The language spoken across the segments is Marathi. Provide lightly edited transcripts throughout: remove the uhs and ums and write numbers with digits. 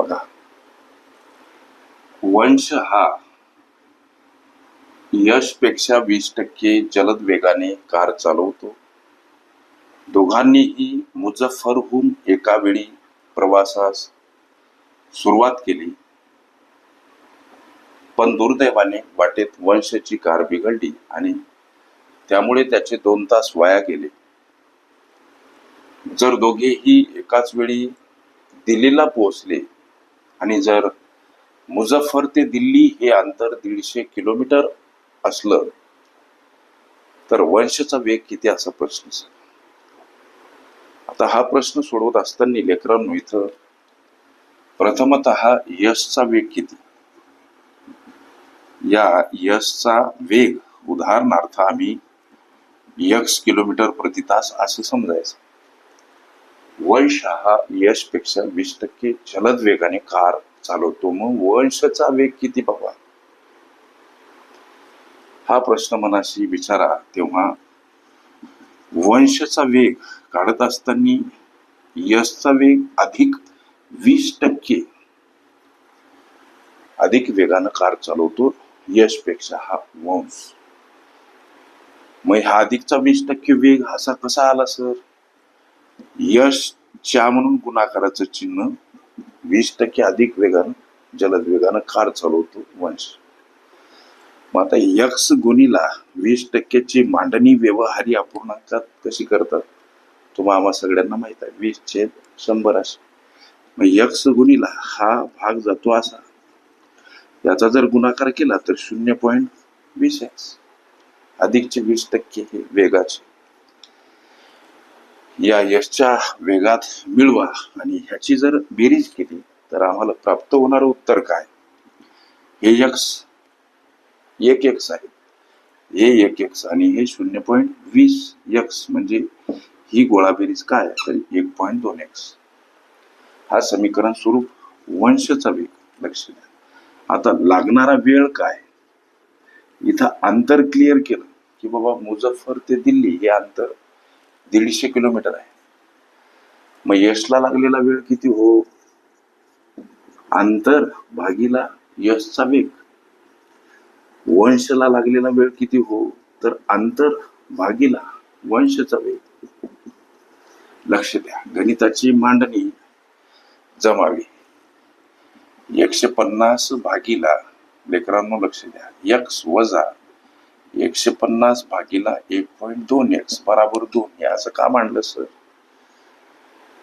बघा, वंश हा यशपेक्षा 20% जलद वेगाने कार चालवतो. दोघांनीही मुझफ्फरहून एका वेळी प्रवासास सुरुवात केली, पण दुर्दैवाने वाटेत वंशची कार बिघडली आणि त्यामुळे त्याचे 2 तास वाया गेले. जर दोघेही एकाच वेळी दिल्लीला पोहोचले आणि जर मुझफ्फर ते दिल्ली हे अंतर 150 किलोमीटर असलं तर वंशचा वेग किती असा प्रश्न. आता हा प्रश्न सोडवत असताना लेकरांनो, इथं प्रथमतः यशचा वेग किती, या यशचा वेग उदाहरणार्थ आम्ही x किलोमीटर प्रति तास असं समजायचं. वंश हा यशपेक्षा 20% जलद वेगाने कार चालवतो, मग वंशचा वेग किती बाबा, हा प्रश्न मनाशी विचारा. तेव्हा वंशचा वेग काढत असताना यशचा वेग अधिक 20% अधिक वेगानं कार चालवतो यशपेक्षा हा वंश. मग हा अधिकचा 20% वेग असा कसा आला सर? यशच्या म्हणून गुणाकाराचं चिन्ह 20% अधिक वेगानं जलद वेगानं कार चालवतो वंश. मग आता यक्स गुणीला 20%ची मांडणी व्यवहारी अपूर्णांकात कशी करतात तुम्हाला आम्हा सगळ्यांना माहित आहे, 20/100 अशी. मग यक्स गुणीला हा भाग जातो असा, याचा जर गुणाकार केला तर 0.20x अधिकचे 20% हे वेगाचे. या यशच्या वेगात मिळवा आणि ह्याची जर बेरीज केली तर आम्हाला प्राप्त होणारं उत्तर काय? हे एक एक्स आहे, हे 1x आणि हे 0.20x, म्हणजे ही गोळाबेरीज काय तर 1.2x. हा समीकरण स्वरूप वंशचा वेग. लक्ष द्या. आता लागणारा वेळ काय? इथं अंतर क्लिअर केलं की बाबा मुझफ्फर ते दिल्ली हे अंतर 150 किलोमीटर आहे. मग यशला लागलेला वेळ किती हो? अंतर भागीला यशचा वेग. वंशला लागलेला वेळ किती हो? तर अंतर भागीला वंशचा वेग. लक्ष द्या, गणिताची मांडणी जमावी. 150 भागीला, लेकरांनो लक्ष द्या, x वजा 150 भागीला 1.2x बराबर 2. हे असं का मांडलं सर?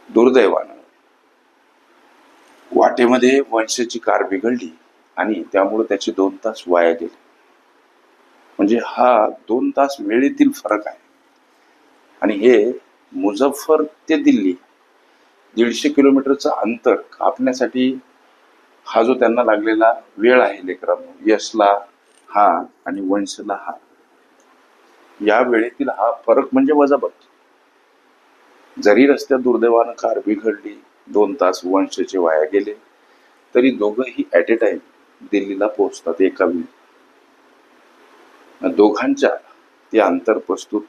दुर्दैवानं वाटेमध्ये वंशची कार बिघडली आणि त्यामुळे त्याचे 2 तास वाया गेले. म्हणजे हा 2 तास वेळेतील फरक आहे. आणि हे मुझफ्फर ते दिल्ली 150 किलोमीटरचं अंतर कापण्यासाठी हा जो त्यांना लागलेला वेळ आहे लेकरांनो, यशला हा आणि वंशला हा, या वेळेतील हा फरक म्हणजे वजाबाकी. जरी रस्त्यात दुर्दैवानं कार बिघडली, 2 तास वंशचे वाया गेले, तरी दोघंही ऍट ए टाइम दिल्लीला पोहोचतात एका वेळी. दोघांच्या ते अंतर प्रस्तुत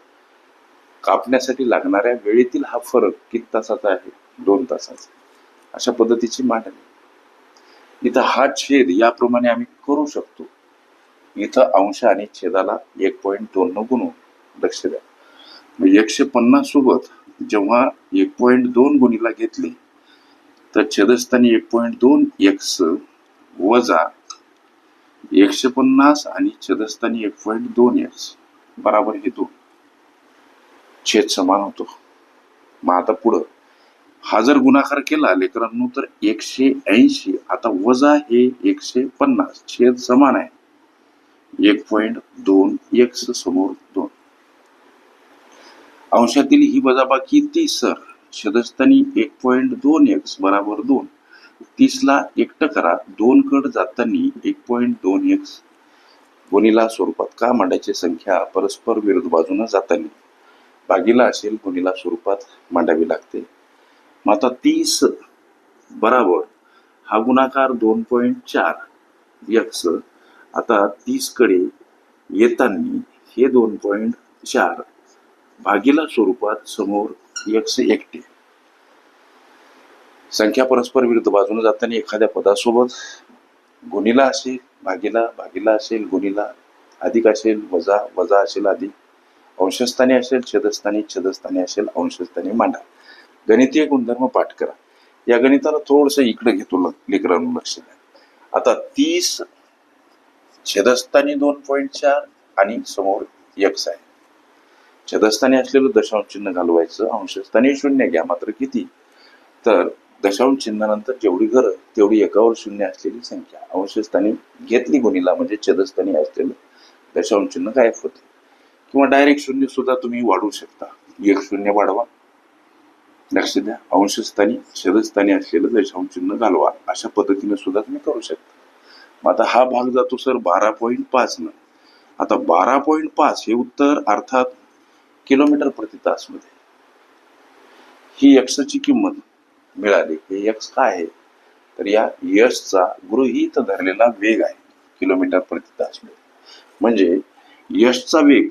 कापण्यासाठी लागणाऱ्या वेळेतील हा फरक किती तासाचा आहे? 2 तासाचा. अशा पद्धतीची मांडणी. इथं हा छेद याप्रमाणे आम्ही करू शकतो. इथं अंश आणि छेदाला 1.2 न गुणू. लक्ष द्या, 150 सोबत जेव्हा 1.2 गुणीला घेतले तर छेदस्थानी 1.2x वजा 150 आणि छेदस्थानी 1.2x बराबर हे 2. छेद समान होतो. मग आता पुढं हा जर गुणाकार केला लेकरांनो तर 180, आता वजा हे 150, छेद समान आहे, 1.2x समोर 2. अंशातील ही वजाबाकी 30 सर. छेदस्थानी 1.2x बराबर 2. 30ला एकटं करा, 2 कड जाताना 1.2x गुणीला स्वरूपात का मांडायची? संख्या परस्पर विरुद्ध बाजूने जाताना भागीला असेल गुणीला स्वरूपात मांडावी लागते. मग आता 30 बराबर हा गुणाकार 2.4x. आता 30 कडे येताना हे 2.4 भागीला स्वरूपात समोर x एकटे. संख्या परस्पर विरुद्ध बाजूने जाताना एखाद्या पदासोबत गुणिला असेल, भागीला असेल, गुणिला अधिक असेल, वजा असेल, अधिक अंशस्थानी असेल, छेदस्थानी असेल, अंशस्थानी मांडा. गणितीय गुणधर्म पाठ करा. या गणिताला थोडस इकडे घेतो लेकरांनो, लक्ष द्या. आता 30 छेदस्थानी 2.4 आणि समोर x आहे. छेदस्थानी असलेलं दशांश चिन्ह घालवायचं, अंशस्थानी 0 घ्या. मात्र किती? तर दशांश चिन्हानंतर जेवढी घरं तेवढी एकावर 0 असलेली संख्या. अंशस्थानी घेतली गुणिला म्हणजे छेदस्थानी असलेलं दशांश चिन्ह गायब होते. किंवा डायरेक्ट 0 सुद्धा तुम्ही वाढवू शकता. 1 0 वाढवा. लक्ष द्या, अंशस्थानी छेदस्थानी असलेलं दशांश चिन्ह घालवा. अशा पद्धतीने सुद्धा तुम्ही करू शकता. मग आता हा भाग जातो सर 12.5 न. आता 12.5 हे उत्तर अर्थात किलोमीटर प्रति तास मध्ये. ही एक्सची किंमत मिळाली. हे एक्स काय आहे? तर या यशचा गृहीत धरलेला वेग आहे किलोमीटर प्रति तास मध्ये. म्हणजे यशचा वेग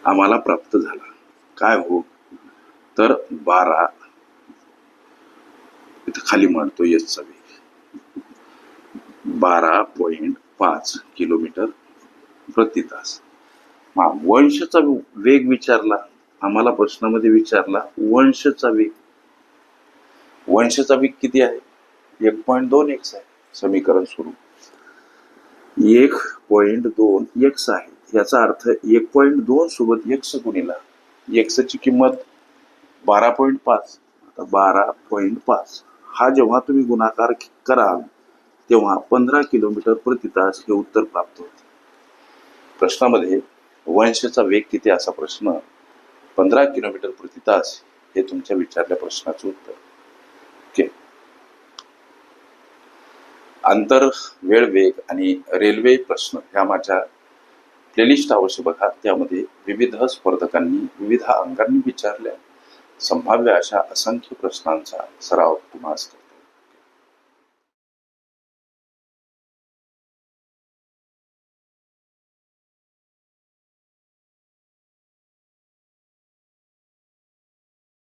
आम्हाला प्राप्त झाला. काय हो? तर 12, इथे खाली मांडतो यशचा वेग 12.5 किलोमीटर प्रति तास. वंशचा वेग विचारला आम्हाला, प्रश्नामध्ये विचारला वंशचा वेग. वंशचा वेग किती आहे? 1.2x आहे. समीकरण स्वरूप 1.2x आहे. याचा अर्थ 1.2 सोबत x गुणिला x ची किंमत 12.5. आता 12.5 हा जेव्हा तुम्ही गुणाकार कराल तेव्हा 15 किलोमीटर प्रति तास हे उत्तर प्राप्त होते. प्रश्नामध्ये वंशचा वेग किती असा प्रश्न, 15 किलोमीटर प्रति तास हे तुमच्या विचारल्या प्रश्नाचं उत्तर. ओके. आंतर वेळ वेग आणि रेल्वे प्रश्न ह्या माझ्या प्लेलिस्ट अवश्य बघा. त्यामध्ये विविध स्पर्धकांनी विविध अंगांनी विचारल्या संभाव्य अशा असंख्य प्रश्नांचा सराव तुम्हाला